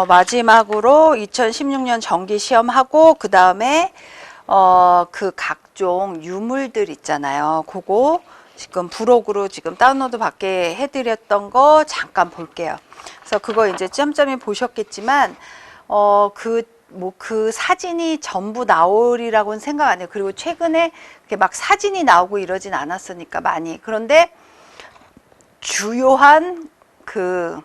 마지막으로 2016년 정기 시험하고 그 다음에 그 각종 유물들 있잖아요. 그거 지금 부록으로 지금 다운로드 받게 해드렸던 거 잠깐 볼게요. 그래서 그거 이제 짬짬이 보셨겠지만 그 사진이 전부 나오리라고는 생각 안 해요. 그리고 최근에 이렇게 막 사진이 나오고 이러진 않았으니까 많이. 그런데 주요한 그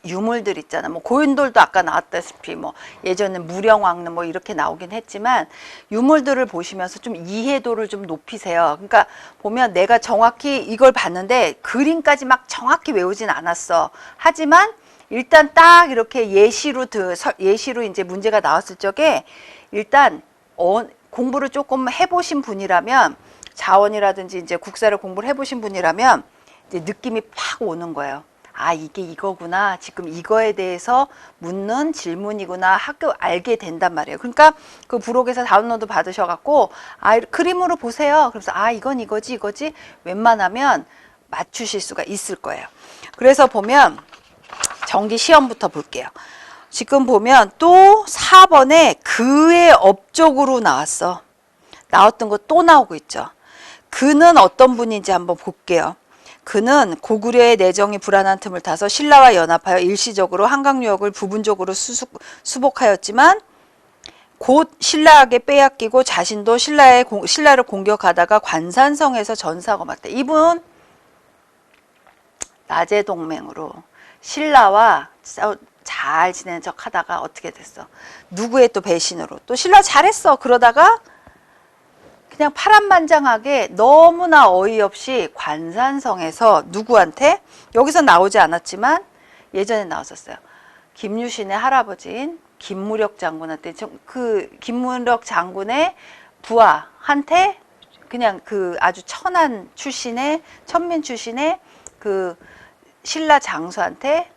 유물들 있잖아. 뭐 고인돌도 아까 나왔다시피 뭐 예전에 무령왕릉 뭐 이렇게 나오긴 했지만 유물들을 보시면서 좀 이해도를 좀 높이세요. 그러니까 보면 내가 정확히 이걸 봤는데 그림까지 막 정확히 외우진 않았어. 하지만 일단 딱 이렇게 예시로 이제 문제가 나왔을 적에 일단 공부를 조금 해보신 분이라면 자원이라든지 이제 국사를 공부를 해보신 분이라면 이제 느낌이 팍 오는 거예요. 아, 이게 이거구나. 지금 이거에 대해서 묻는 질문이구나. 알게 된단 말이에요. 그러니까 그 부록에서 다운로드 받으셔갖고, 그림으로 보세요. 그래서, 이건 이거지. 웬만하면 맞추실 수가 있을 거예요. 그래서 보면, 정기 시험부터 볼게요. 지금 보면 또 4번에 그의 업적으로 나왔어. 나왔던 거 또 나오고 있죠. 그는 어떤 분인지 한번 볼게요. 그는 고구려의 내정이 불안한 틈을 타서 신라와 연합하여 일시적으로 한강유역을 부분적으로 수복하였지만 곧 신라에게 빼앗기고 자신도 신라를 공격하다가 관산성에서 전사하고 말다. 이분 나제동맹으로 신라와 잘 지내는 척 하다가 어떻게 됐어? 누구의 또 배신으로 또 신라 잘했어. 그러다가 그냥 파란만장하게 너무나 어이없이 관산성에서 누구한테, 여기서 나오지 않았지만 예전에 나왔었어요. 김유신의 할아버지인 김무력 장군한테, 그 김무력 장군의 부하한테 그냥 그 아주 천민 출신의 그 신라 장수한테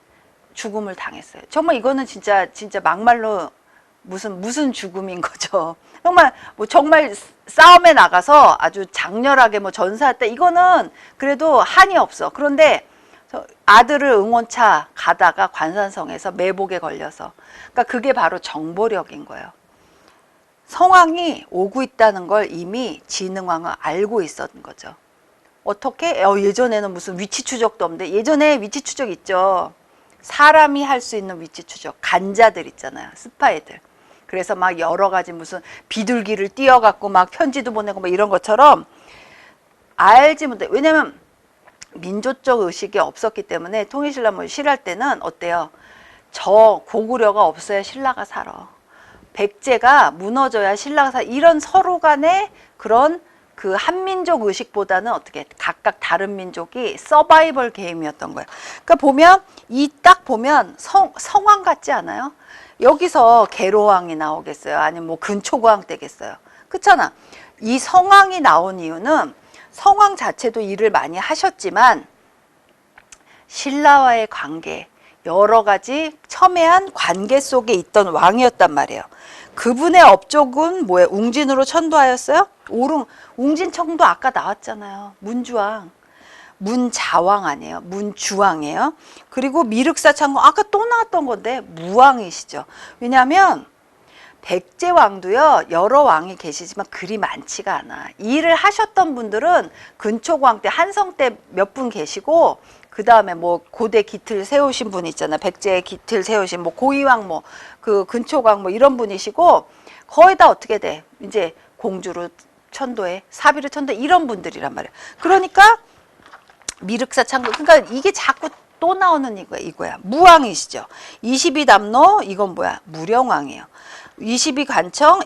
죽음을 당했어요. 정말 이거는 진짜 막말로 무슨 죽음인 거죠. 정말 싸움에 나가서 아주 장렬하게 전사했다. 이거는 그래도 한이 없어. 그런데 아들을 응원차 가다가 관산성에서 매복에 걸려서, 그러니까 그게 바로 정보력인 거예요. 성왕이 오고 있다는 걸 이미 진흥왕은 알고 있었던 거죠. 어떻게? 예전에는 무슨 위치 추적도 없는데, 예전에 위치 추적 있죠. 사람이 할 수 있는 위치 추적, 간자들 있잖아요. 스파이들. 그래서 막 여러 가지 무슨 비둘기를 띄워갖고 막 편지도 보내고 막 이런 것처럼 알지 못해. 왜냐면 민족적 의식이 없었기 때문에 통일신라 실할 때는 어때요? 저 고구려가 없어야 신라가 살아. 백제가 무너져야 신라가 살아. 이런 서로 간의 그런 그 한민족 의식보다는 어떻게 각각 다른 민족이 서바이벌 게임이었던 거예요. 그러니까 보면 딱 보면 성왕 같지 않아요? 여기서 계로왕이 나오겠어요? 아니면 근초고왕 되겠어요? 그렇잖아. 이 성왕이 나온 이유는 성왕 자체도 일을 많이 하셨지만 신라와의 관계, 여러 가지 첨예한 관계 속에 있던 왕이었단 말이에요. 그분의 업적은 뭐예요? 웅진으로 천도하였어요? 웅진청도 아까 나왔잖아요. 문주왕. 문자왕 아니에요. 문주왕이에요. 그리고 미륵사 창공 아까 또 나왔던 건데 무왕이시죠. 왜냐하면 백제왕도요. 여러 왕이 계시지만 그리 많지가 않아. 일을 하셨던 분들은 근초고왕 때 한성 때 몇 분 계시고 그 다음에 고대 기틀 세우신 분 있잖아. 백제의 기틀 세우신 고이왕 그 근초고왕 이런 분이시고 거의 다 어떻게 돼? 이제 공주로 천도에 사비로 천도에 이런 분들이란 말이야. 그러니까 미륵사 창국, 그러니까 이게 자꾸 또 나오는 이거야. 무왕이시죠. 22담로, 이건 뭐야? 무령왕이에요. 22관청을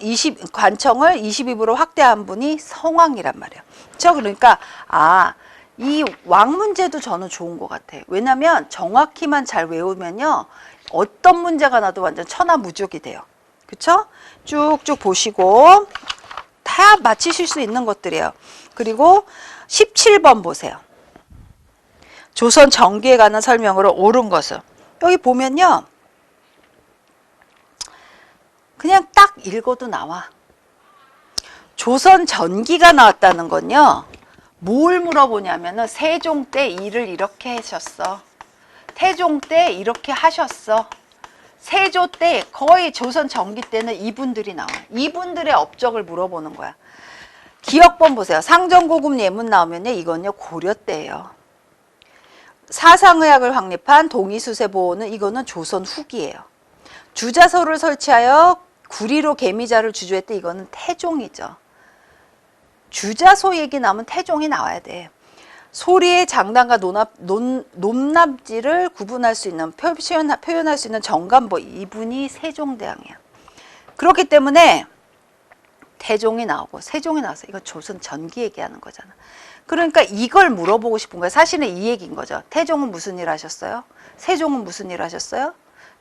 22부로 확대한 분이 성왕이란 말이에요. 그렇죠? 그러니까 이 왕 문제도 저는 좋은 것 같아요. 왜냐면 정확히만 잘 외우면요. 어떤 문제가 나도 완전 천하무적이 돼요. 그렇죠? 쭉쭉 보시고 다 맞히실 수 있는 것들이에요. 그리고 17번 보세요. 조선 정기에 관한 설명으로 옳은 것은, 여기 보면요. 그냥 딱 읽어도 나와. 조선 전기가 나왔다는 건요. 뭘 물어보냐면은 세종 때 일을 이렇게 하셨어. 태종 때 이렇게 하셨어. 세조 때 거의 조선 전기 때는 이분들이 나와요. 이분들의 업적을 물어보는 거야. 기억본 보세요. 상정고금 예문 나오면요. 이건요 고려 때예요. 사상의학을 확립한 동의수세보호는 이거는 조선 후기예요. 주자소를 설치하여 구리로 개미자를 주조했대. 이거는 태종이죠. 주자소 얘기 나오면 태종이 나와야 돼. 소리의 장단과 높낮지를 구분할 수 있는 표현할 수 있는 정관보 이분이 세종대왕이야. 그렇기 때문에 태종이 나오고 세종이 나왔어. 이거 조선 전기 얘기하는 거잖아. 그러니까 이걸 물어보고 싶은 거야. 사실은 이 얘기인 거죠. 태종은 무슨 일 하셨어요? 세종은 무슨 일 하셨어요?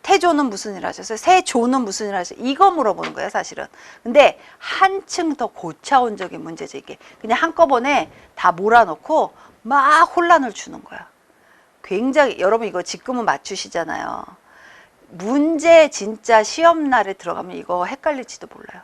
태조는 무슨 일 하셨어요? 세조는 무슨 일 하셨어요? 이거 물어보는 거예요, 사실은. 근데 한층 더 고차원적인 문제죠, 이게. 그냥 한꺼번에 다 몰아넣고 막 혼란을 주는 거야. 굉장히, 여러분 이거 지금은 맞추시잖아요. 문제 진짜 시험날에 들어가면 이거 헷갈릴지도 몰라요.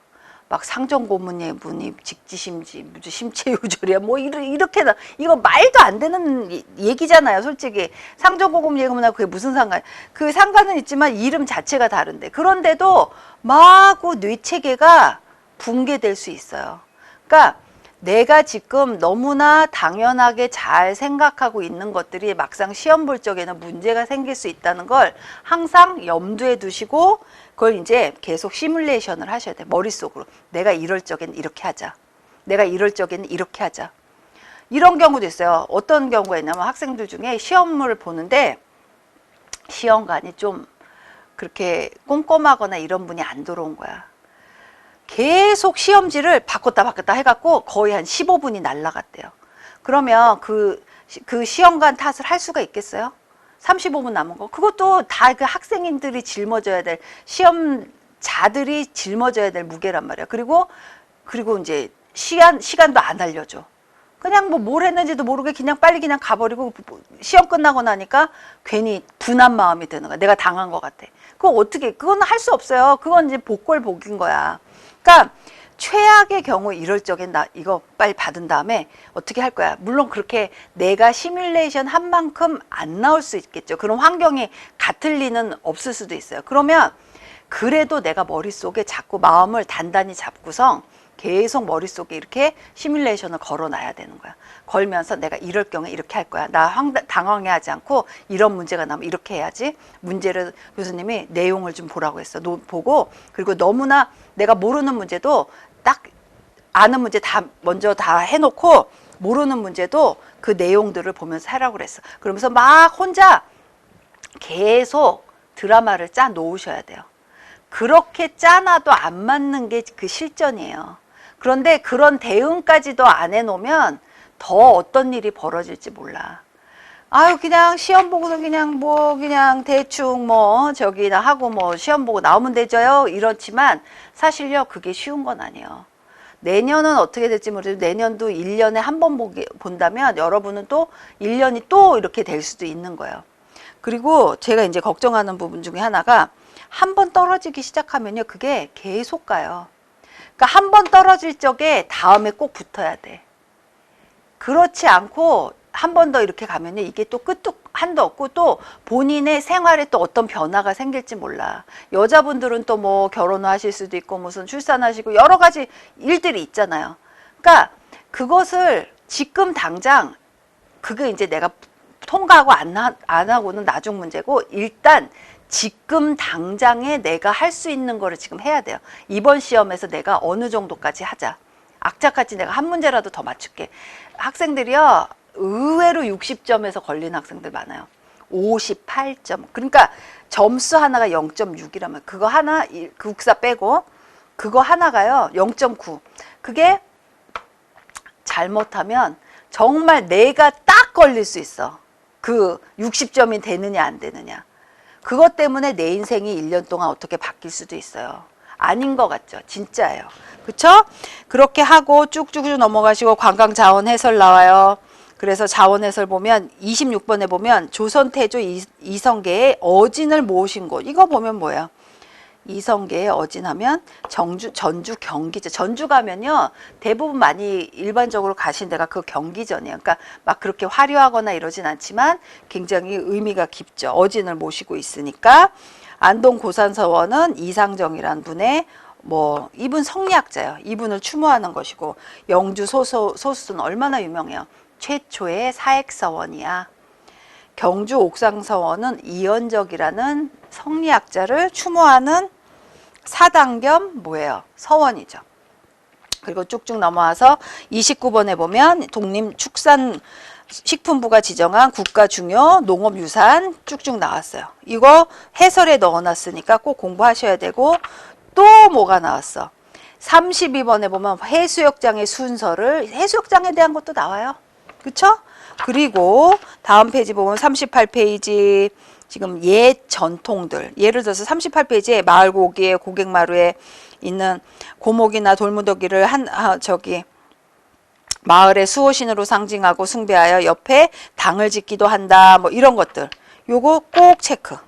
막 상정고문 예문이 직지심지, 무슨 심체유절이야, 뭐 이렇게 이거 말도 안 되는 얘기잖아요, 솔직히. 상정고금 예문하고 그게 무슨 상관? 그 상관은 있지만 이름 자체가 다른데. 그런데도 마구 뇌체계가 붕괴될 수 있어요. 그러니까 내가 지금 너무나 당연하게 잘 생각하고 있는 것들이 막상 시험 볼 적에는 문제가 생길 수 있다는 걸 항상 염두에 두시고 그걸 이제 계속 시뮬레이션을 하셔야 돼. 머릿속으로. 내가 이럴 적엔 이렇게 하자. 내가 이럴 적에는 이렇게 하자. 이런 경우도 있어요. 어떤 경우가 있냐면 학생들 중에 시험을 보는데 시험관이 좀 그렇게 꼼꼼하거나 이런 분이 안 들어온 거야. 계속 시험지를 바꿨다 해갖고 거의 한 15분이 날라갔대요. 그러면 그 시험관 탓을 할 수가 있겠어요? 35분 남은 거. 그것도 다 그 학생들이 짊어져야 될, 시험자들이 짊어져야 될 무게란 말이야. 그리고 이제 시간도 안 알려줘. 그냥 뭐 뭘 했는지도 모르게 그냥 빨리 그냥 가버리고 시험 끝나고 나니까 괜히 분한 마음이 드는 거야. 내가 당한 것 같아. 그건 할 수 없어요. 그건 이제 복골복인 거야. 그러니까 최악의 경우 이럴 적엔 나 이거 빨리 받은 다음에 어떻게 할 거야. 물론 그렇게 내가 시뮬레이션 한 만큼 안 나올 수 있겠죠. 그런 환경이 같을 리는 없을 수도 있어요. 그러면 그래도 내가 머릿속에 자꾸 마음을 단단히 잡고서 계속 머릿속에 이렇게 시뮬레이션을 걸어놔야 되는 거야. 걸면서 내가 이럴 경우에 이렇게 할 거야. 나 당황해하지 않고 이런 문제가 나면 이렇게 해야지. 문제를 교수님이 내용을 좀 보라고 했어. 보고 그리고 너무나 내가 모르는 문제도 딱 아는 문제 다 먼저 다 해놓고 모르는 문제도 그 내용들을 보면서 하라고 그랬어. 그러면서 막 혼자 계속 드라마를 짜 놓으셔야 돼요. 그렇게 짜놔도 안 맞는 게 그 실전이에요. 그런데 그런 대응까지도 안 해놓으면 더 어떤 일이 벌어질지 몰라. 아유 그냥 시험 보고서 그냥 대충 저기나 하고 시험 보고 나오면 되죠요. 이렇지만 사실요 그게 쉬운 건 아니에요. 내년은 어떻게 될지 모르겠어요. 내년도 1년에 한 번 본다면 여러분은 또 1년이 또 이렇게 될 수도 있는 거예요. 그리고 제가 이제 걱정하는 부분 중에 하나가 한 번 떨어지기 시작하면요 그게 계속 가요. 그러니까 한 번 떨어질 적에 다음에 꼭 붙어야 돼. 그렇지 않고 한 번 더 이렇게 가면요 이게 또 끝도 한도 없고 또 본인의 생활에 또 어떤 변화가 생길지 몰라. 여자분들은 또 뭐 결혼을 하실 수도 있고 무슨 출산하시고 여러 가지 일들이 있잖아요. 그러니까 그것을 지금 당장 그게 이제 내가 통과하고 안 하고는 나중 문제고 일단 지금 당장에 내가 할 수 있는 거를 지금 해야 돼요. 이번 시험에서 내가 어느 정도까지 하자. 악착같이 내가 한 문제라도 더 맞출게. 학생들이요 의외로 60점에서 걸린 학생들 많아요. 58점. 그러니까 점수 하나가 0.6이라면 그거 하나 국사 빼고 그거 하나가요 0.9. 그게 잘못하면 정말 내가 딱 걸릴 수 있어. 그 60점이 되느냐 안 되느냐. 그것 때문에 내 인생이 1년 동안 어떻게 바뀔 수도 있어요. 아닌 것 같죠? 진짜예요. 그쵸? 그렇게 하고 쭉쭉 넘어가시고 관광자원 해설 나와요. 그래서 자원 해설 보면 26번에 보면 조선 태조 이성계의 어진을 모으신 곳. 이거 보면 뭐예요? 이성계에 어진하면 전주, 경기죠. 전주 가면요, 대부분 많이 일반적으로 가신 데가 그 경기전이에요. 그러니까 막 그렇게 화려하거나 이러진 않지만 굉장히 의미가 깊죠. 어진을 모시고 있으니까. 안동 고산서원은 이상정이란 분의 이분 성리학자예요. 이분을 추모하는 것이고, 영주 소수는 얼마나 유명해요. 최초의 사액서원이야. 경주 옥상서원은 이연적이라는 성리학자를 추모하는 사당 겸 서원이죠. 그리고 쭉쭉 넘어와서 29번에 보면 독립축산식품부가 지정한 국가중요 농업유산 쭉쭉 나왔어요. 이거 해설에 넣어놨으니까 꼭 공부하셔야 되고, 또 뭐가 나왔어? 32번에 보면 해수욕장의 순서를, 해수욕장에 대한 것도 나와요. 그쵸? 그리고 다음 페이지 보면 38페이지 지금 옛 전통들, 예를 들어서 38페이지에 마을 고기에 고객마루에 있는 고목이나 돌무더기를 마을의 수호신으로 상징하고 숭배하여 옆에 당을 짓기도 한다. 이런 것들. 요거 꼭 체크.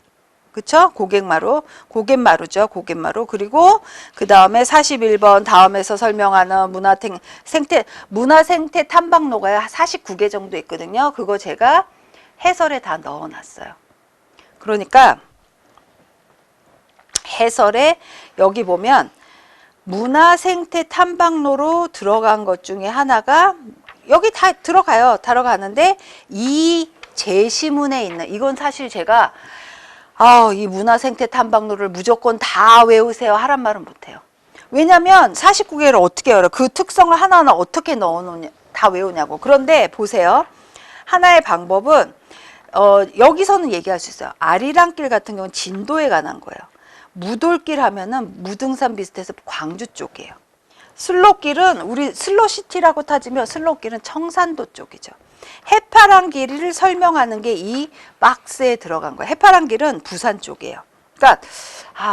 그쵸? 고갯마루죠. 고갯마루. 그리고 그 다음에 41번 다음에서 설명하는 문화생태 탐방로가 49개 정도 있거든요. 그거 제가 해설에 다 넣어놨어요. 그러니까 해설에 여기 보면 문화생태 탐방로로 들어간 것 중에 하나가 여기 다 들어가는데 이 제시문에 있는, 이건 사실 제가 이 문화생태 탐방로를 무조건 다 외우세요 하란 말은 못해요. 왜냐면 49개를 어떻게 알아? 그 특성을 하나하나 어떻게 넣어놓냐, 다 외우냐고. 그런데 보세요. 하나의 방법은 여기서는 얘기할 수 있어요. 아리랑길 같은 경우는 진도에 관한 거예요. 무돌길 하면은 무등산 비슷해서 광주 쪽이에요. 슬로길은 우리 슬로시티라고 타지면 슬로길은 청산도 쪽이죠. 해파란 길을 설명하는 게 이 박스에 들어간 거예요. 해파란 길은 부산 쪽이에요. 그러니까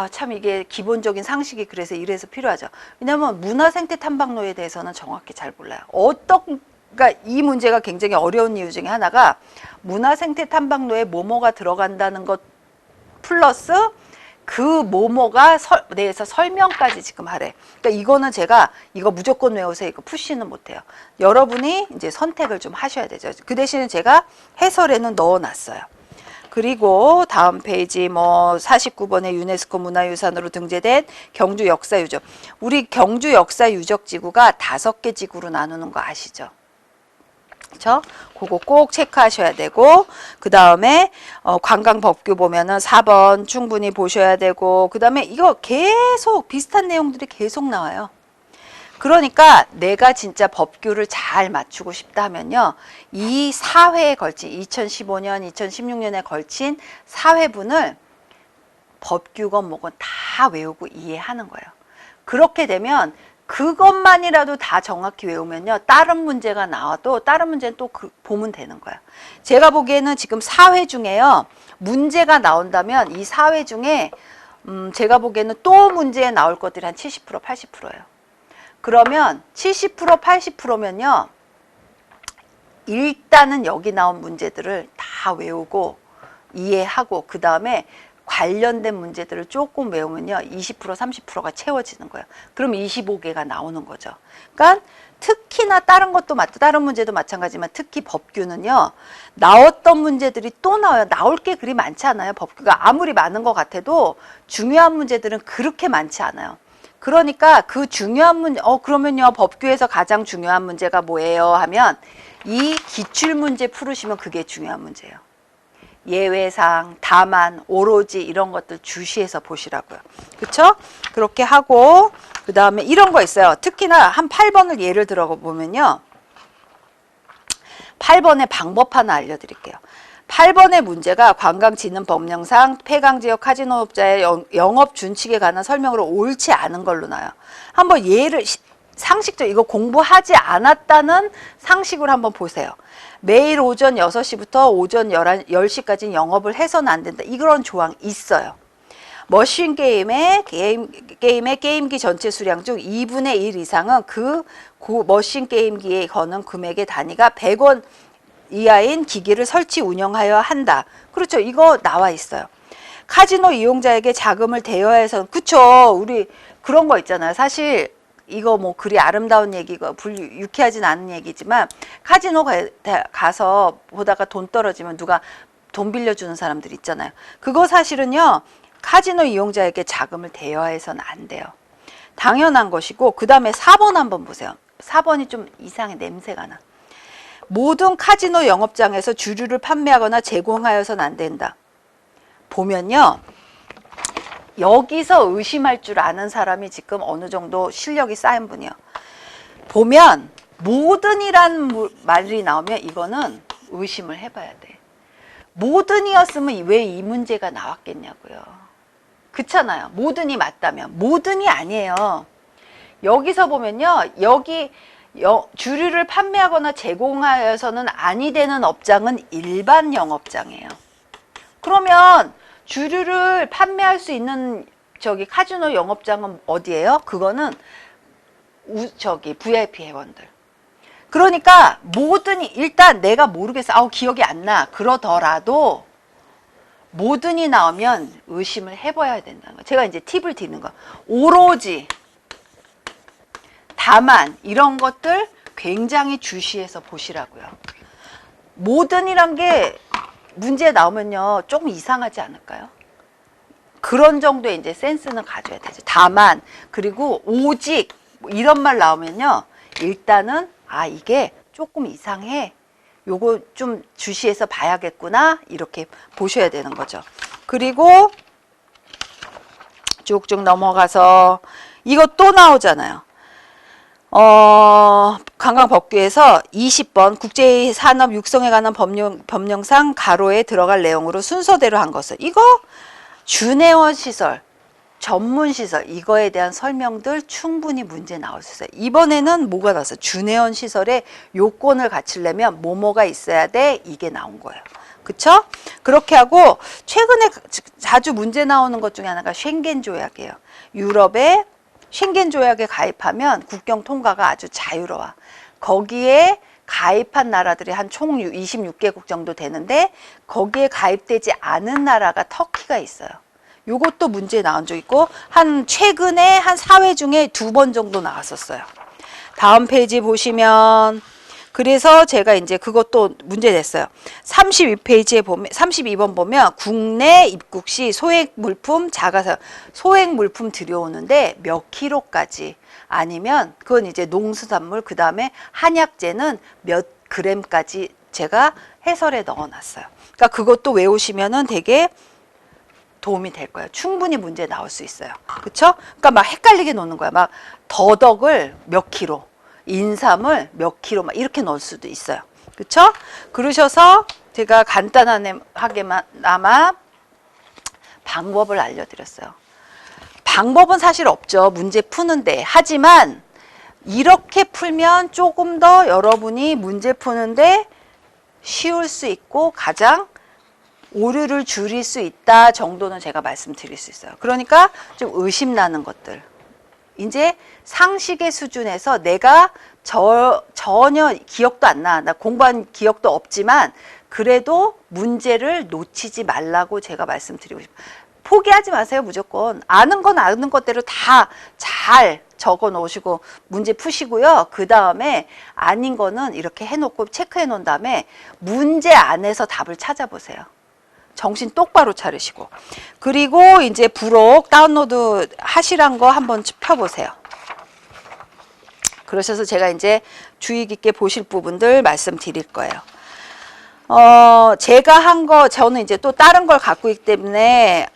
참 이게 기본적인 상식이 그래서 이래서 필요하죠. 왜냐하면 문화생태 탐방로에 대해서는 정확히 잘 몰라요. 그러니까 이 문제가 굉장히 어려운 이유 중에 하나가 문화생태 탐방로에 뭐뭐가 들어간다는 것 플러스 그 뭐뭐가 대해서 설명까지 지금 하래. 그러니까 이거는 제가 이거 무조건 외우세요. 이거 푸시는 못해요. 여러분이 이제 선택을 좀 하셔야 되죠. 그 대신에 제가 해설에는 넣어놨어요. 그리고 다음 페이지 49번에 유네스코 문화유산으로 등재된 경주 역사유적. 우리 경주 역사유적지구가 5개 지구로 나누는 거 아시죠? 그쵸? 그거 꼭 체크하셔야 되고, 그 다음에 관광법규 보면은 4번 충분히 보셔야 되고, 그 다음에 이거 계속 비슷한 내용들이 계속 나와요. 그러니까 내가 진짜 법규를 잘 맞추고 싶다면요, 이 4회에 걸친 2015년, 2016년에 걸친 4회분을 법규건 뭐건 다 외우고 이해하는 거예요. 그렇게 되면 그것만이라도 다 정확히 외우면요, 다른 문제가 나와도 다른 문제는 또 보면 되는 거야. 제가 보기에는 지금 4회 중에요, 문제가 나온다면 이 4회 중에 제가 보기에는 또 문제에 나올 것들이 한 70%, 80%예요. 그러면 70%, 80%면요, 일단은 여기 나온 문제들을 다 외우고 이해하고 그 다음에 관련된 문제들을 조금 외우면요, 20%, 30%가 채워지는 거예요. 그럼 25개가 나오는 거죠. 그러니까 특히나 다른 문제도 마찬가지지만 특히 법규는요, 나왔던 문제들이 또 나와요. 나올 게 그리 많지 않아요. 법규가 아무리 많은 것 같아도 중요한 문제들은 그렇게 많지 않아요. 그러니까 그 중요한 문제, 그러면요, 법규에서 가장 중요한 문제가 뭐예요 하면 이 기출문제 풀으시면 그게 중요한 문제예요. 예외상, 다만, 오로지 이런 것들 주시해서 보시라고요. 그쵸? 그렇게 하고 그 다음에 이런 거 있어요. 특히나 한 8번을 예를 들어 보면요, 8번의 방법 하나 알려드릴게요. 8번의 문제가 관광진흥법령상 폐광지역 카지노업자의 영업 준칙에 관한 설명으로 옳지 않은 걸로 나요. 한번 예를 상식적, 이거 공부하지 않았다는 상식으로 한번 보세요. 매일 오전 6시부터 오전 10시까지 영업을 해서는 안 된다. 이런 조항 있어요. 머신 게임의 게임기 전체 수량 중 2분의 1 이상은 그 머신 게임기에 거는 금액의 단위가 100원 이하인 기기를 설치 운영하여야 한다. 그렇죠. 이거 나와 있어요. 카지노 이용자에게 자금을 대여해서, 그쵸. 우리 그런 거 있잖아요. 사실 이거 뭐 그리 아름다운 얘기가 유쾌하진 않은 얘기지만, 카지노 가서 보다가 돈 떨어지면 누가 돈 빌려주는 사람들 있잖아요. 그거 사실은요, 카지노 이용자에게 자금을 대여해서는 안 돼요. 당연한 것이고, 그 다음에 4번 한번 보세요. 4번이 좀 이상해. 냄새가 나. 모든 카지노 영업장에서 주류를 판매하거나 제공하여서는 안 된다. 보면요, 여기서 의심할 줄 아는 사람이 지금 어느 정도 실력이 쌓인 분이요. 보면 모든이란 말이 나오면 이거는 의심을 해봐야 돼. 모든이었으면 왜 이 문제가 나왔겠냐고요. 그렇잖아요. 모든이 맞다면. 모든이 아니에요. 여기서 보면요, 여기 주류를 판매하거나 제공하여서는 아니 되는 업장은 일반 영업장이에요. 그러면 주류를 판매할 수 있는 저기 카지노 영업장은 어디예요? 그거는 VIP 회원들. 그러니까 모든이, 일단 내가 모르겠어. 아우 기억이 안 나. 그러더라도 모든이 나오면 의심을 해봐야 된다는 거. 제가 이제 팁을 드리는 거. 오로지 다만 이런 것들 굉장히 주시해서 보시라고요. 모든이란 게 문제 나오면요, 조금 이상하지 않을까요? 그런 정도의 이제 센스는 가져야 되죠. 다만, 그리고 오직 이런 말 나오면요, 일단은 이게 조금 이상해. 요거 좀 주시해서 봐야겠구나. 이렇게 보셔야 되는 거죠. 그리고 쭉쭉 넘어가서 이거 또 나오잖아요. 관광법규에서 20번 국제산업 육성에 관한 법령상 가로에 들어갈 내용으로 순서대로 한 것을, 이거 준회원 시설, 전문 시설, 이거에 대한 설명들 충분히 문제 나올 수 있어요. 이번에는 뭐가 나왔어요? 준회원 시설에 요건을 갖추려면 뭐뭐가 있어야 돼? 이게 나온 거예요. 그쵸? 그렇게 하고, 최근에 자주 문제 나오는 것 중에 하나가 쉥겐 조약이에요. 유럽의 쉥겐 조약에 가입하면 국경 통과가 아주 자유로워. 거기에 가입한 나라들이 한 총 26개국 정도 되는데, 거기에 가입되지 않은 나라가 터키가 있어요. 요것도 문제 나온 적 있고, 최근에 한 4회 중에 2번 정도 나왔었어요. 다음 페이지 보시면, 그래서 제가 이제 그것도 문제 냈어요. 32페이지에 보면, 32번 보면, 국내 입국 시 소액 물품, 소액 물품 들여오는데 몇 킬로까지, 아니면 그건 이제 농수산물, 그 다음에 한약재는 몇 그램까지 제가 해설에 넣어놨어요. 그러니까 그것도 외우시면은 되게 도움이 될 거예요. 충분히 문제 나올 수 있어요. 그쵸? 그러니까 막 헷갈리게 놓는 거야. 막 더덕을 몇 킬로, 인삼을 몇 킬로 막 이렇게 넣을 수도 있어요. 그쵸? 그러셔서 제가 간단하게나마 방법을 알려드렸어요. 방법은 사실 없죠. 문제 푸는데. 하지만 이렇게 풀면 조금 더 여러분이 문제 푸는데 쉬울 수 있고 가장 오류를 줄일 수 있다 정도는 제가 말씀드릴 수 있어요. 그러니까 좀 의심나는 것들. 이제 상식의 수준에서 내가 전혀 기억도 안 나. 나 공부한 기억도 없지만 그래도 문제를 놓치지 말라고 제가 말씀드리고 싶어요. 포기하지 마세요. 무조건. 아는 건 아는 것대로 다 잘 적어 놓으시고 문제 푸시고요. 그 다음에 아닌 거는 이렇게 해놓고 체크해 놓은 다음에 문제 안에서 답을 찾아보세요. 정신 똑바로 차리시고. 그리고 이제 부록 다운로드 하시란 거 한번 펴보세요. 그러셔서 제가 이제 주의 깊게 보실 부분들 말씀드릴 거예요. 제가 한 거, 저는 이제 또 다른 걸 갖고 있기 때문에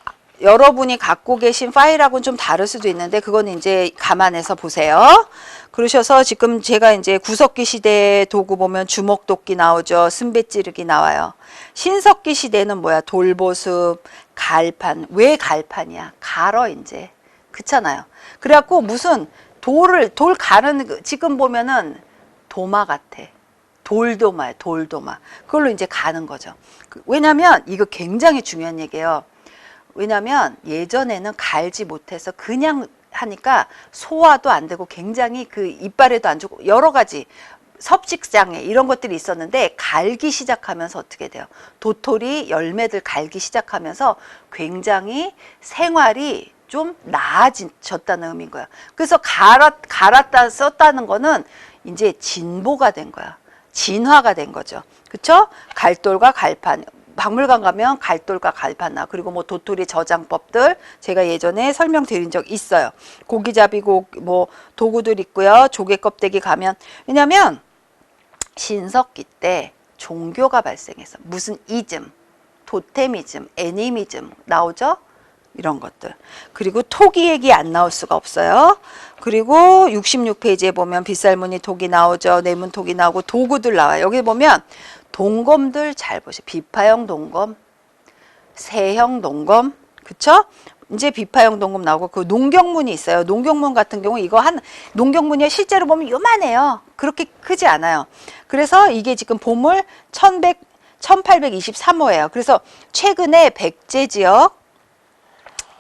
여러분이 갖고 계신 파일하고는 좀 다를 수도 있는데 그건 이제 감안해서 보세요. 그러셔서 지금 제가 이제 구석기 시대 도구 보면 주먹도끼 나오죠. 순배찌르기 나와요. 신석기 시대는 뭐야? 돌보습, 갈판. 왜 갈판이야? 갈어 이제. 그렇잖아요. 그래갖고 무슨 돌 가르는, 지금 보면은 도마 같아. 돌도마야, 돌도마. 그걸로 이제 가는 거죠. 왜냐면 이거 굉장히 중요한 얘기예요. 왜냐면 예전에는 갈지 못해서 그냥 하니까 소화도 안 되고 굉장히 그 이빨에도 안 좋고 여러 가지 섭식장애 이런 것들이 있었는데 갈기 시작하면서 어떻게 돼요? 도토리 열매들 갈기 시작하면서 굉장히 생활이 좀 나아졌다는 의미인 거야. 그래서 갈았다 썼다는 거는 이제 진보가 된 거야. 진화가 된 거죠. 그쵸? 갈돌과 갈판. 박물관 가면 갈돌과 갈판 나. 그리고 뭐 도토리 저장법들 제가 예전에 설명드린 적 있어요. 고기잡이 뭐 도구들 있고요. 조개 껍데기 가면. 왜냐면 신석기 때 종교가 발생했어. 무슨 이즘, 토테미즘, 애니미즘 나오죠? 이런 것들. 그리고 토기 얘기 안 나올 수가 없어요. 그리고 66페이지에 보면 빗살무늬 토기 나오죠. 네문 토기 나오고 도구들 나와요. 여기 보면 동검들 잘 보세요. 비파형 동검, 세형 동검, 그쵸? 이제 비파형 동검 나오고 그 농경문이 있어요. 농경문 같은 경우 이거 농경문이 실제로 보면 요만해요. 그렇게 크지 않아요. 그래서 이게 지금 보물 1823호예요. 그래서 최근에 백제 지역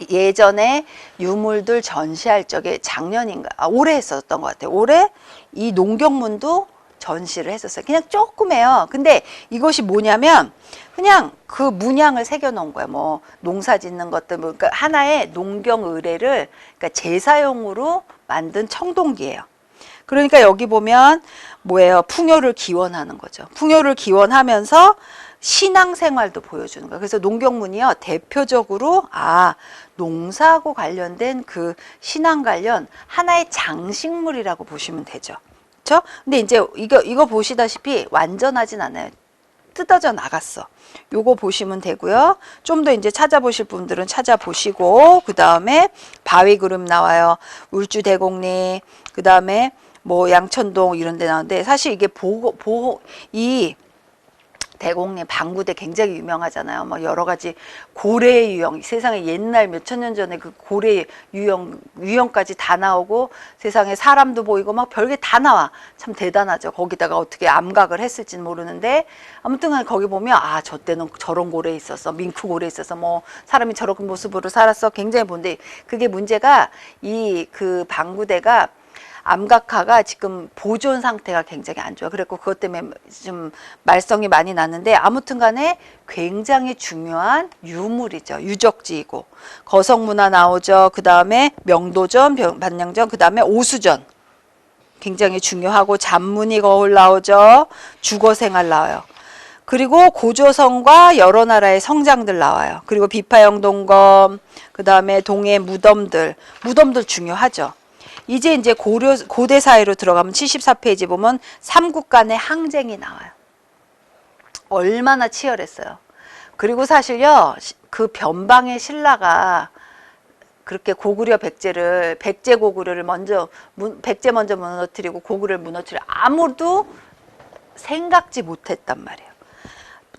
예전에 유물들 전시할 적에 작년인가 올해 했었던 것 같아요. 올해 이 농경문도 전시를 했었어요. 그냥 조그매요. 근데 이것이 뭐냐면 그냥 그 문양을 새겨 놓은 거예요. 뭐 농사 짓는 것들 뭐 그러니까 하나의 농경 의뢰를 그러니까 제사용으로 만든 청동기예요. 그러니까 여기 보면 뭐예요? 풍요를 기원하는 거죠. 풍요를 기원하면서 신앙생활도 보여주는 거예요. 그래서 농경문이요. 대표적으로 농사하고 관련된 그 신앙 관련 하나의 장식물이라고 보시면 되죠. 그렇죠? 근데 이제 이거 보시다시피 완전하진 않아요. 뜯어져 나갔어. 요거 보시면 되고요. 좀 더 이제 찾아보실 분들은 찾아보시고 그 다음에 바위 그룹 나와요. 울주대곡리 그 다음에 뭐 양천동 이런 데 나오는데 사실 이게 이 대곡리 방구대 굉장히 유명하잖아요. 뭐 여러 가지 고래 유형, 세상에 옛날 몇천 년 전에 그 고래 유형까지 다 나오고 세상에 사람도 보이고 막 별게 다 나와. 참 대단하죠. 거기다가 어떻게 암각을 했을지는 모르는데 아무튼 거기 보면 저 때는 저런 고래 있었어. 밍크 고래 있었어. 뭐 사람이 저런 모습으로 살았어. 굉장히 본데 그게 문제가 그 방구대가 암각화가 지금 보존 상태가 굉장히 안 좋아. 그래서 그것 때문에 좀 말썽이 많이 났는데 아무튼 간에 굉장히 중요한 유물이죠. 유적지이고. 거성문화 나오죠. 그 다음에 명도전, 반량전, 그 다음에 오수전. 굉장히 중요하고 잔문이 거울 나오죠. 주거생활 나와요. 그리고 고조성과 여러 나라의 성장들 나와요. 그리고 비파형 동검, 그 다음에 동해 무덤들 중요하죠. 이제 고대 사회로 들어가면 74페이지 보면 삼국 간의 항쟁이 나와요. 얼마나 치열했어요. 그리고 사실요, 그 변방의 신라가 그렇게 고구려 백제 고구려를 백제 먼저 무너뜨리고 고구려를 무너뜨리고 아무도 생각지 못했단 말이에요.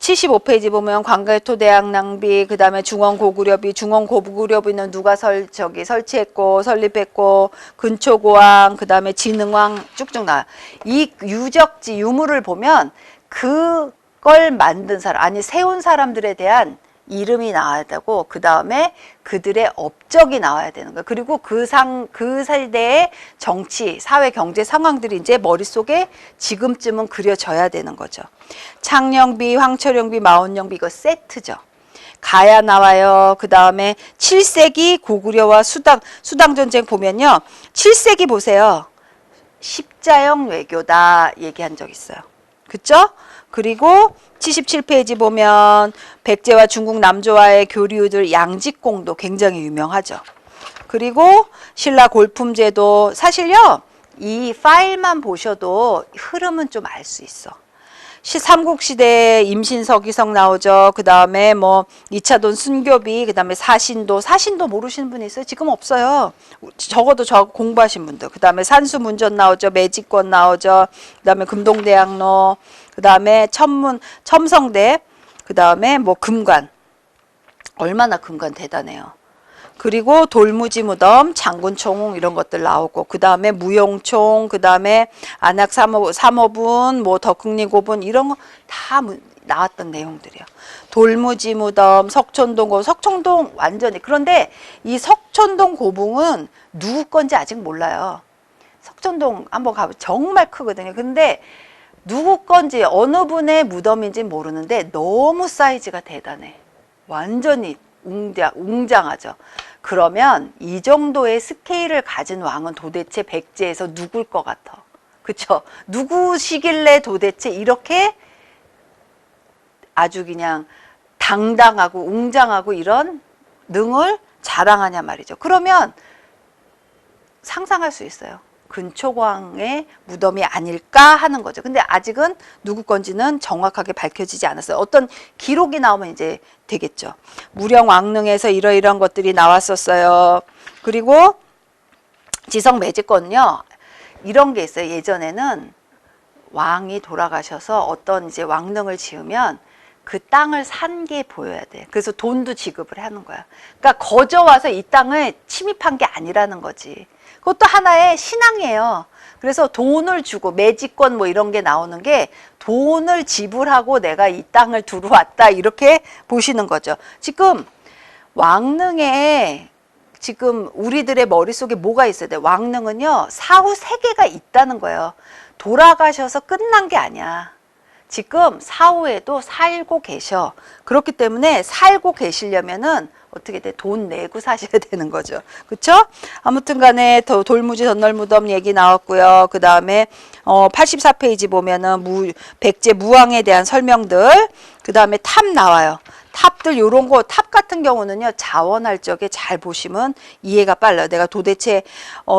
75페이지 보면 광가의 토대학 낭비, 그 다음에 중원고구려비는 누가 설치했고, 설립했고, 근초고왕, 그 다음에 진흥왕 쭉쭉 나와요. 이 유적지, 유물을 보면 그걸 만든 사람, 아니, 세운 사람들에 대한 이름이 나와야 되고, 그 다음에 그들의 업적이 나와야 되는 거예요. 그리고 그 세대의 정치, 사회, 경제 상황들이 이제 머릿속에 지금쯤은 그려져야 되는 거죠. 창녕비, 황철영비, 마온영비 이거 세트죠. 가야 나와요. 그 다음에 7세기 고구려와 수당 전쟁 보면요. 7세기 보세요. 십자형 외교다 얘기한 적 있어요. 그쵸? 그리고 77페이지 보면 백제와 중국 남조와의 교류들 양직공도 굉장히 유명하죠. 그리고 신라 골품제도 사실요. 이 파일만 보셔도 흐름은 좀 알 수 있어. 삼국시대에 임신서기성 나오죠. 그 다음에 뭐 2차돈 순교비, 그 다음에 사신도 모르시는 분이 있어요? 지금 없어요. 적어도 공부하신 분들. 그 다음에 산수문전 나오죠. 매직권 나오죠. 그 다음에 금동대학로, 그 다음에 첨성대, 그 다음에 뭐 금관. 얼마나 금관 대단해요. 그리고 돌무지 무덤, 장군총 이런 것들 나오고 그 다음에 무용총, 그 다음에 안악 삼호분, 뭐 덕흥리 고분 이런 거 다 나왔던 내용들이에요. 돌무지 무덤, 석촌동 완전히. 그런데 이 석촌동 고붕은 누구 건지 아직 몰라요. 석촌동 한번 가보면 정말 크거든요. 근데 누구 건지 어느 분의 무덤인지 모르는데 너무 사이즈가 대단해. 완전히 웅장하죠. 그러면 이 정도의 스케일을 가진 왕은 도대체 백제에서 누굴 것 같아? 그쵸? 누구시길래 도대체 이렇게 아주 그냥 당당하고 웅장하고 이런 능을 자랑하냐 말이죠. 그러면 상상할 수 있어요. 근초광의 무덤이 아닐까 하는 거죠. 근데 아직은 누구 건지는 정확하게 밝혀지지 않았어요. 어떤 기록이 나오면 이제 되겠죠. 무령 왕릉에서 이러이러한 것들이 나왔었어요. 그리고 지성 매직권은요, 이런 게 있어요. 예전에는 왕이 돌아가셔서 어떤 이제 왕릉을 지으면 그 땅을 산 게 보여야 돼. 그래서 돈도 지급을 하는 거야. 그러니까 거저 와서 이 땅을 침입한 게 아니라는 거지. 그것도 하나의 신앙이에요. 그래서 돈을 주고 매직권 뭐 이런 게 나오는 게 돈을 지불하고 내가 이 땅을 들어왔다 이렇게 보시는 거죠. 지금 왕릉에 지금 우리들의 머릿속에 뭐가 있어야 돼? 왕릉은요, 사후 세계가 있다는 거예요. 돌아가셔서 끝난 게 아니야. 지금 사후에도 살고 계셔. 그렇기 때문에 살고 계시려면은 어떻게 돼? 돈 내고 사셔야 되는 거죠. 그쵸? 아무튼 간에 돌무지 전널무덤 얘기 나왔고요. 그 다음에 84페이지 보면은 백제 무왕에 대한 설명들, 그 다음에 탑 나와요. 탑들 요런 거, 탑 같은 경우는요, 자원할 적에 잘 보시면 이해가 빨라요. 내가 도대체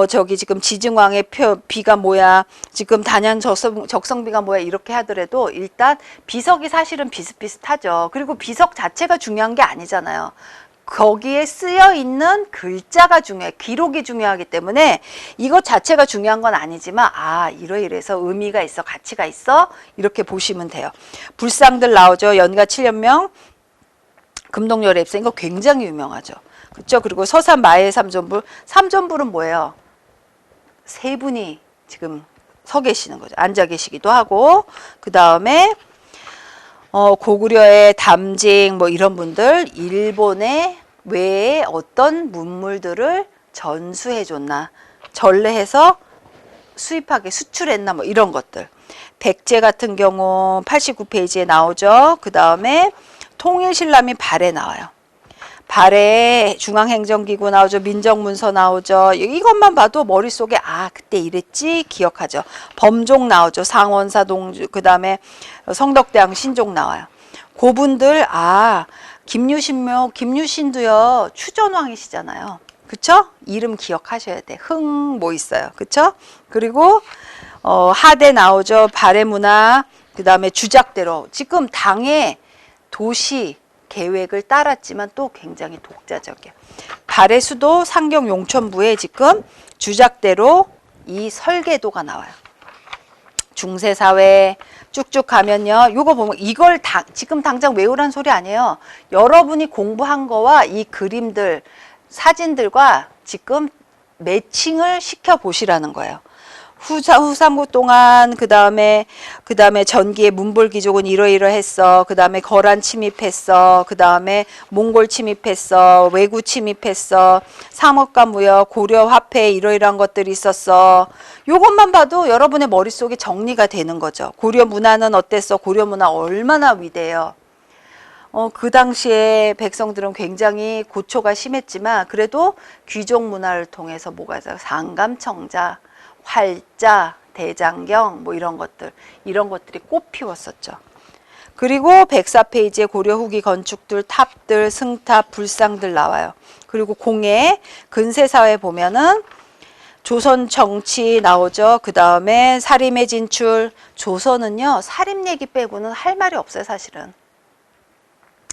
저기 지금 지증왕의 비가 뭐야, 지금 단양 적성비가 뭐야 이렇게 하더라도 일단 비석이 사실은 비슷비슷하죠. 그리고 비석 자체가 중요한 게 아니잖아요. 거기에 쓰여 있는 글자가 중요해. 기록이 중요하기 때문에 이것 자체가 중요한 건 아니지만 이러이래서 의미가 있어, 가치가 있어 이렇게 보시면 돼요. 불상들 나오죠. 연가 7년명 금동열의 입성, 이거 굉장히 유명하죠. 그렇죠? 그리고 서산 마의 삼존불. 삼존불은 뭐예요? 세 분이 지금 서 계시는 거죠. 앉아 계시기도 하고, 그 다음에 고구려의 담징 뭐 이런 분들 일본의 외에 어떤 문물들을 전수해 줬나, 전래해서 수입하게 수출했나 뭐 이런 것들. 백제 같은 경우 89페이지에 나오죠. 그 다음에 통일신라미 발에 나와요. 발에 중앙행정기구 나오죠. 민정문서 나오죠. 이것만 봐도 머릿속에 그때 이랬지 기억하죠. 범종 나오죠. 상원사 동주, 그 다음에 성덕대왕 신종 나와요. 고분들 김유신묘, 김유신도요 추전왕이시잖아요. 그쵸? 이름 기억하셔야 돼. 흥 뭐 있어요. 그쵸? 그리고 하대 나오죠. 발해 문화, 그 다음에 주작대로 지금 당의 도시 계획을 따랐지만 또 굉장히 독자적이야. 발해 수도 상경 용천부에 지금 주작대로 이 설계도가 나와요. 중세사회 쭉쭉 가면요. 요거 보면 이걸 지금 당장 외우란 소리 아니에요. 여러분이 공부한 거와 이 그림들, 사진들과 지금 매칭을 시켜 보시라는 거예요. 후삼국 동안 그 다음에 전기의 문벌귀족은 이러이러했어. 그 다음에 거란 침입했어. 그 다음에 몽골 침입했어. 왜구 침입했어. 상업과 무역, 고려 화폐 이러이러한 것들이 있었어. 요것만 봐도 여러분의 머릿속에 정리가 되는 거죠. 고려 문화는 어땠어? 고려 문화 얼마나 위대해요. 그 당시에 백성들은 굉장히 고초가 심했지만 그래도 귀족 문화를 통해서 뭐가 있어요? 상감청자, 활자, 대장경 뭐 이런 것들이 꽃 피웠었죠. 그리고 104페이지에 고려 후기 건축들, 탑들, 승탑, 불상들 나와요. 그리고 공예, 근세사회 보면은 조선 정치 나오죠. 그 다음에 사림의 진출. 조선은요 사림 얘기 빼고는 할 말이 없어요 사실은.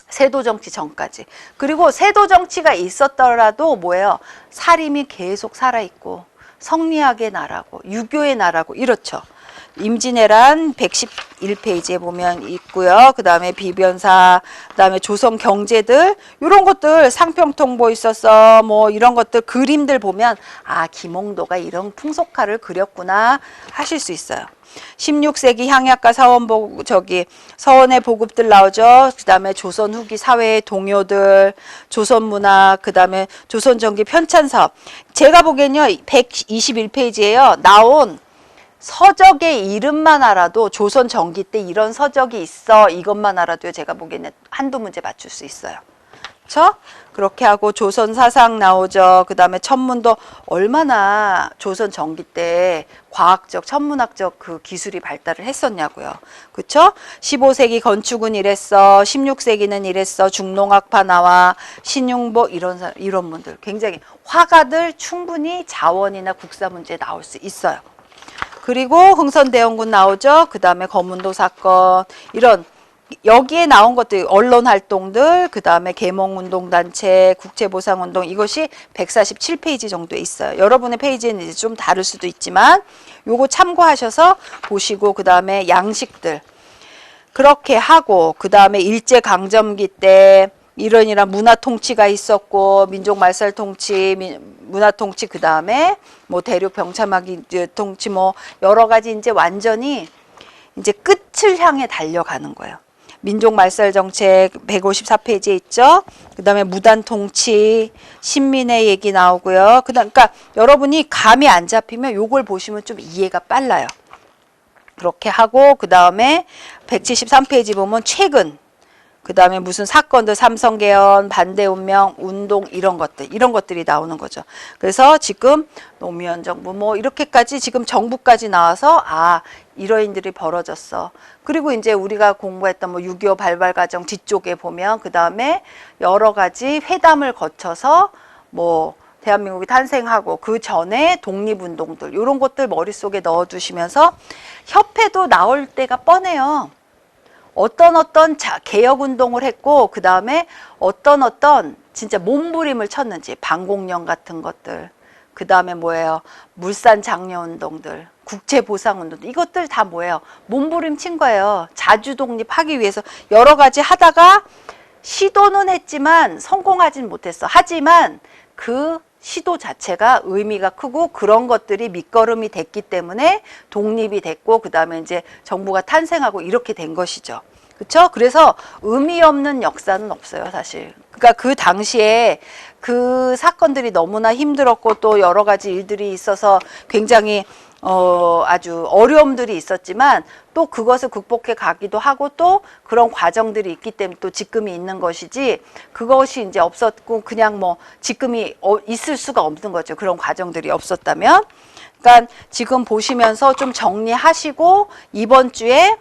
세도 정치 전까지. 그리고 세도 정치가 있었더라도 뭐예요? 사림이 계속 살아있고 성리학의 나라고 유교의 나라고 이렇죠. 임진왜란 111페이지에 보면 있고요. 그 다음에 비변사, 그 다음에 조선 경제들 이런 것들 상평통보 있었어. 뭐 이런 것들 그림들 보면 김홍도가 이런 풍속화를 그렸구나 하실 수 있어요. 16세기 향약과 서원의 보급들 나오죠. 그 다음에 조선 후기 사회의 동요들, 조선 문화, 그 다음에 조선 전기 편찬 사업. 제가 보기엔요 121페이지에요 나온 서적의 이름만 알아도 조선 전기 때 이런 서적이 있어. 이것만 알아도 제가 보기에는 한두 문제 맞출 수 있어요. 그렇죠? 그렇게 하고 조선 사상 나오죠. 그 다음에 천문도 얼마나 조선 전기 때 과학적, 천문학적 그 기술이 발달을 했었냐고요. 그쵸? 15세기 건축은 이랬어. 16세기는 이랬어. 중농학파 나와. 신용보 이런 분들 굉장히 화가들 충분히 자원이나 국사 문제에 나올 수 있어요. 그리고 흥선대원군 나오죠. 그 다음에 검은도 사건 이런 여기에 나온 것들 언론 활동들 그 다음에 계몽운동단체 국제보상운동 이것이 147페이지 정도에 있어요. 여러분의 페이지는 이제 좀 다를 수도 있지만 요거 참고하셔서 보시고 그 다음에 양식들 그렇게 하고 그 다음에 일제강점기 때 이런 문화통치가 있었고 민족말살통치 문화통치 그 다음에 뭐 대륙 병참하기 통치 뭐 여러 가지 이제 완전히 이제 끝을 향해 달려가는 거예요. 민족말살정책 154페이지에 있죠. 그 다음에 무단통치, 신민의 얘기 나오고요. 그러니까 여러분이 감이 안 잡히면 요걸 보시면 좀 이해가 빨라요. 그렇게 하고 그 다음에 173페이지 보면 최근 그 다음에 무슨 사건들 삼성개헌, 반대운명, 운동 이런 것들이 나오는 거죠. 그래서 지금 노무현 정부 뭐 이렇게까지 지금 정부까지 나와서 아 이런 일들이 벌어졌어. 그리고 이제 우리가 공부했던 뭐 6.25 발발 과정 뒤쪽에 보면 그 다음에 여러 가지 회담을 거쳐서 뭐 대한민국이 탄생하고 그 전에 독립운동들 이런 것들 머릿속에 넣어두시면서 협회도 나올 때가 뻔해요. 어떤 개혁운동을 했고 그 다음에 어떤 진짜 몸부림을 쳤는지 방공령 같은 것들 그 다음에 뭐예요 물산 장려운동들 국제보상운동들 이것들 다 뭐예요 몸부림 친 거예요. 자주독립하기 위해서 여러 가지 하다가 시도는 했지만 성공하진 못했어. 하지만 그 시도 자체가 의미가 크고 그런 것들이 밑거름이 됐기 때문에 독립이 됐고 그 다음에 이제 정부가 탄생하고 이렇게 된 것이죠. 그렇죠? 그래서 의미 없는 역사는 없어요, 사실. 그러니까 그 당시에 그 사건들이 너무나 힘들었고 또 여러 가지 일들이 있어서 굉장히 아주 어려움들이 있었지만 또 그것을 극복해 가기도 하고 또 그런 과정들이 있기 때문에 또 지금이 있는 것이지 그것이 이제 없었고 그냥 뭐 지금이 있을 수가 없는 거죠. 그런 과정들이 없었다면. 그러니까 지금 보시면서 좀 정리하시고 이번 주에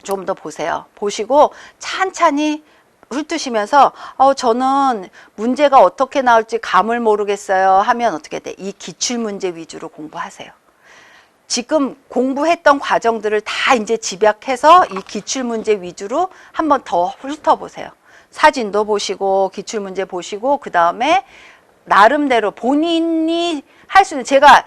좀 더 보세요. 보시고 찬찬히 훑으시면서 저는 문제가 어떻게 나올지 감을 모르겠어요 하면 어떻게 돼? 이 기출문제 위주로 공부하세요. 지금 공부했던 과정들을 다 이제 집약해서 이 기출문제 위주로 한번 더 훑어보세요. 사진도 보시고 기출문제 보시고 그 다음에 나름대로 본인이 할 수 있는 제가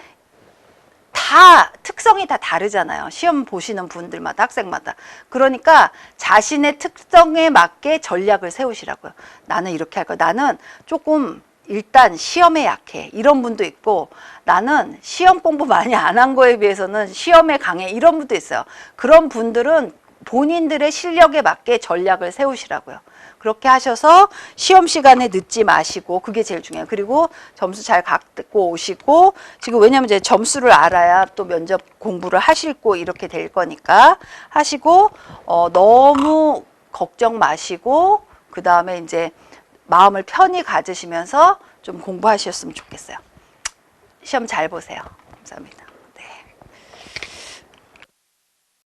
다 특성이 다 다르잖아요. 시험 보시는 분들마다 학생마다. 그러니까 자신의 특성에 맞게 전략을 세우시라고요. 나는 이렇게 할 거야. 나는 조금 일단 시험에 약해. 이런 분도 있고 나는 시험 공부 많이 안 한 거에 비해서는 시험에 강해. 이런 분도 있어요. 그런 분들은 본인들의 실력에 맞게 전략을 세우시라고요. 그렇게 하셔서 시험 시간에 늦지 마시고 그게 제일 중요해요. 그리고 점수 잘 갖고 오시고 지금 왜냐면 이제 점수를 알아야 또 면접 공부를 하실 거 이렇게 될 거니까 하시고 너무 걱정 마시고 그 다음에 이제 마음을 편히 가지시면서 좀 공부하셨으면 좋겠어요. 시험 잘 보세요. 감사합니다.